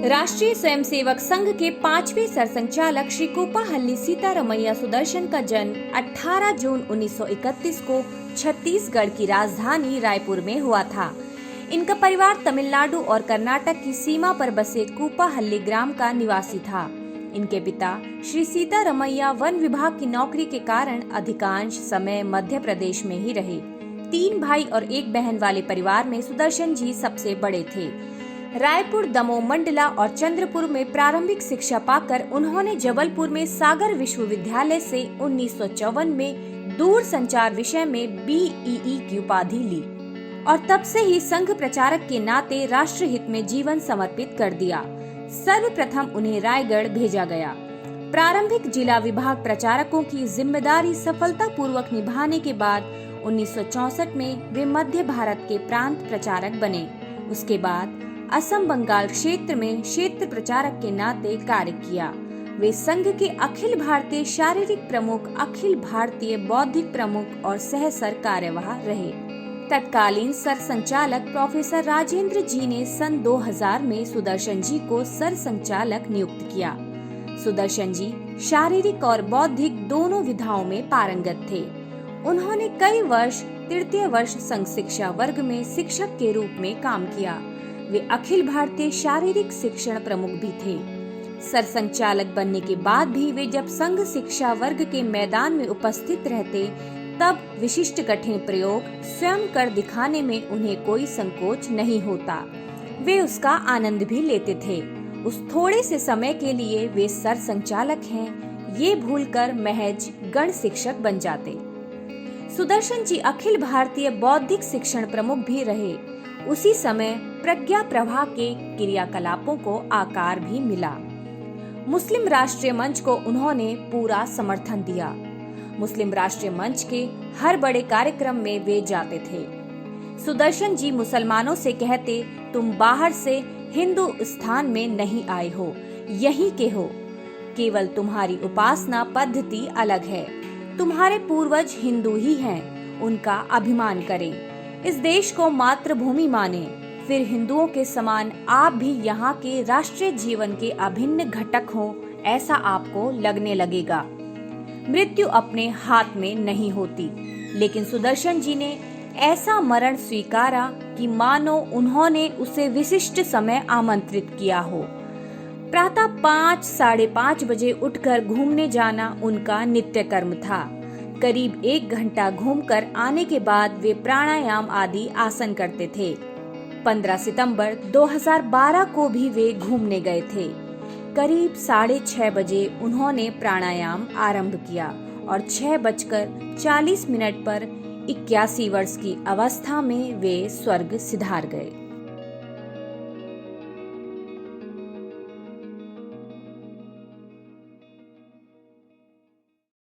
राष्ट्रीय स्वयंसेवक संघ के 5वें सरसंचालक श्री कोपाहल्ली सीतारमैया सुदर्शन का जन्म 18 जून 1931 को छत्तीसगढ़ की राजधानी रायपुर में हुआ था। इनका परिवार तमिलनाडु और कर्नाटक की सीमा पर बसे कोपाहल्ली ग्राम का निवासी था। इनके पिता श्री सीतारमैया वन विभाग की नौकरी के कारण अधिकांश समय मध्य प्रदेश में ही रहे। 3 भाई और 1 बहन वाले परिवार में सुदर्शन जी सबसे बड़े थे। रायपुर, दमोह, मंडला और चंद्रपुर में प्रारंभिक शिक्षा पाकर उन्होंने जबलपुर में सागर विश्वविद्यालय से 1954 में दूर संचार विषय में BEE की उपाधि ली और तब से ही संघ प्रचारक के नाते राष्ट्रहित में जीवन समर्पित कर दिया। सर्वप्रथम उन्हें रायगढ़ भेजा गया। प्रारंभिक जिला विभाग प्रचारकों की जिम्मेदारी सफलतापूर्वक निभाने के बाद 1964 में वे मध्य भारत के प्रांत प्रचारक बने। उसके बाद असम बंगाल क्षेत्र में क्षेत्र प्रचारक के नाते कार्य किया। वे संघ के अखिल भारतीय शारीरिक प्रमुख, अखिल भारतीय बौद्धिक प्रमुख और सह सर कार्यवाह रहे। तत्कालीन सर संचालक प्रोफेसर राजेंद्र जी ने सन 2000 में सुदर्शन जी को सर संचालक नियुक्त किया। सुदर्शन जी शारीरिक और बौद्धिक दोनों विधाओं में पारंगत थे। उन्होंने कई वर्ष तृतीय वर्ष संघ शिक्षा वर्ग में शिक्षक के रूप में काम किया। वे अखिल भारतीय शारीरिक शिक्षण प्रमुख भी थे। सर संचालक बनने के बाद भी वे जब संघ शिक्षा वर्ग के मैदान में उपस्थित रहते तब विशिष्ट कठिन प्रयोग स्वयं कर दिखाने में उन्हें कोई संकोच नहीं होता। वे उसका आनंद भी लेते थे। उस थोड़े से समय के लिए वे सर संचालक हैं, ये भूलकर महज गण शिक्षक बन जाते। सुदर्शन जी अखिल भारतीय बौद्धिक शिक्षण प्रमुख भी रहे। उसी समय प्रज्ञा प्रभा के क्रियाकलापों को आकार भी मिला। मुस्लिम राष्ट्रीय मंच को उन्होंने पूरा समर्थन दिया। मुस्लिम राष्ट्रीय मंच के हर बड़े कार्यक्रम में वे जाते थे। सुदर्शन जी मुसलमानों से कहते, तुम बाहर से हिंदुस्तान में नहीं आए हो, यहीं के हो। केवल तुम्हारी उपासना पद्धति अलग है। तुम्हारे पूर्वज हिंदू ही हैं, उनका अभिमान करें। इस देश को मातृभूमि माने, फिर हिंदुओं के समान आप भी यहाँ के राष्ट्रीय जीवन के अभिन्न घटक हो, ऐसा आपको लगने लगेगा। मृत्यु अपने हाथ में नहीं होती, लेकिन सुदर्शन जी ने ऐसा मरण स्वीकारा कि मानो उन्होंने उसे विशिष्ट समय आमंत्रित किया हो। प्रातः 5 साढ़े 5 बजे उठकर घूमने जाना उनका नित्य कर्म था। करीब 1 घंटा घूमकर आने के बाद वे प्राणायाम आदि आसन करते थे। 15 सितंबर 2012 को भी वे घूमने गए थे। करीब 6:30 बजे उन्होंने प्राणायाम आरंभ किया और 6:40 पर 81 वर्ष की अवस्था में वे स्वर्ग सिधार गए।